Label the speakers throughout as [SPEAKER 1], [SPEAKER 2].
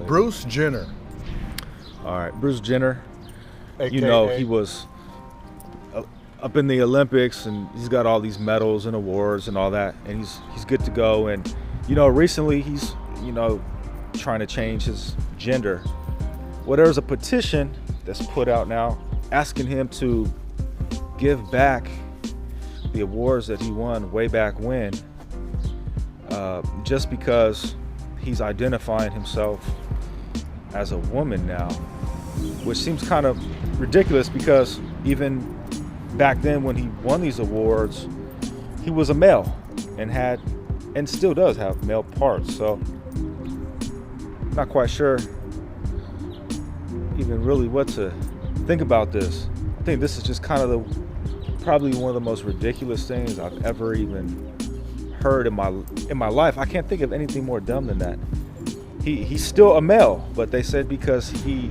[SPEAKER 1] Bruce Jenner.
[SPEAKER 2] All right, Bruce Jenner.
[SPEAKER 1] AKA.
[SPEAKER 2] You know, he was up in the Olympics, and he's got all these medals and awards and all that, and he's good to go. And you know, recently he's trying to change his gender. Well, there's a petition that's put out now asking him to give back the awards that he won way back when, just because he's identifying himself as a woman now, which seems kind of ridiculous because even back then when he won these awards, he was a male and still does have male parts. So not quite sure even really what to think about this. I think this is just kind of probably one of the most ridiculous things I've ever even heard in my life. I can't think of anything more dumb than that. He's still a male, but they said because he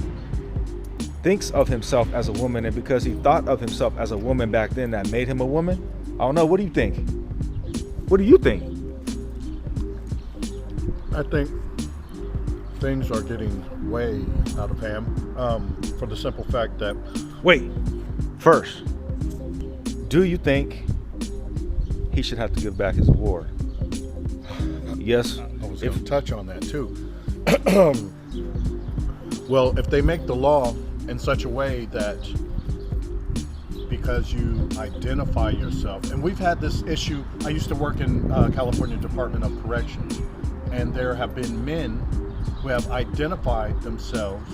[SPEAKER 2] thinks of himself as a woman, and because he thought of himself as a woman back then, that made him a woman. I don't know. What do you think? What do you think?
[SPEAKER 1] I think things are getting way out of hand, for the simple fact that...
[SPEAKER 2] Wait, first, do you think he should have to give back his award? Yes.
[SPEAKER 1] I was going to touch on that too. Well, if they make the law in such a way that because you identify yourself, and we've had this issue. I used to work in California Department of Corrections, and there have been men who have identified themselves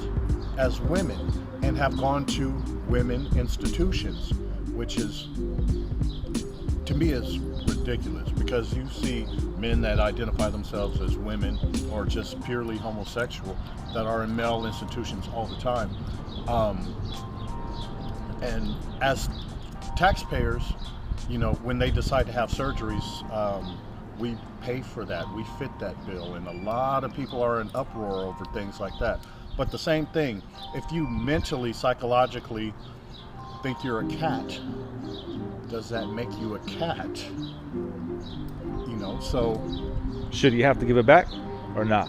[SPEAKER 1] as women and have gone to women institutions, which is, to me, is ridiculous, because you see men that identify themselves as women or just purely homosexual that are in male institutions all the time. And as taxpayers, when they decide to have surgeries, we pay for that. We fit that bill. And a lot of people are in uproar over things like that. But the same thing, if you mentally, psychologically think you're a cat, does that make you a cat? So
[SPEAKER 2] should he have to give it back or not?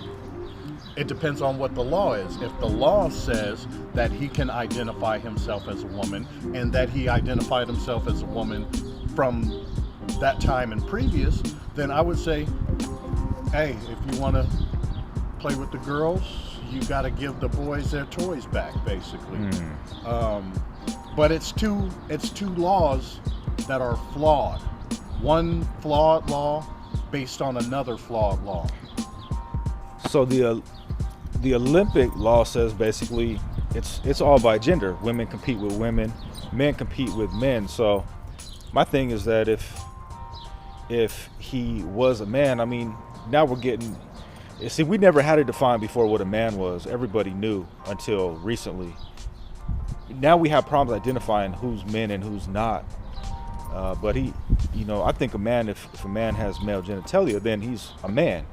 [SPEAKER 1] It depends on what the law is. If the law says that he can identify himself as a woman, and that he identified himself as a woman from that time and previous, then I would say, hey, if you want to play with the girls, you got to give the boys their toys back, basically. But it's two laws that are flawed. One flawed law based on another flawed law.
[SPEAKER 2] So the Olympic law says basically it's all by gender. Women compete with women, men compete with men. So my thing is that if he was a man, I mean, now we're getting, see, we never had it defined before what a man was. Everybody knew until recently. Now we have problems identifying who's men and who's not. But I think a man, if a man has male genitalia, then he's a man.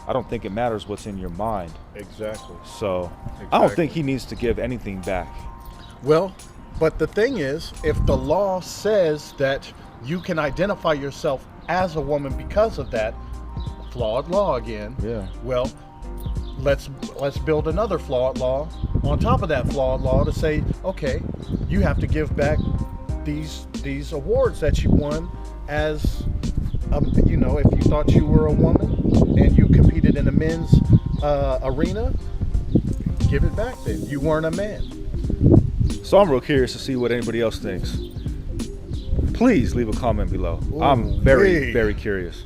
[SPEAKER 2] I don't think it matters what's in your mind.
[SPEAKER 1] Exactly.
[SPEAKER 2] So I don't think he needs to give anything back.
[SPEAKER 1] Well, but the thing is, if the law says that you can identify yourself as a woman because of that, flawed law again. Yeah. Well, let's build another flawed law on top of that flawed law to say, okay, you have to give back these awards that you won as if you thought you were a woman and you competed in a men's arena, give it back then. You weren't a man.
[SPEAKER 2] So I'm real curious to see what anybody else thinks. Please leave a comment below. I'm very, very curious.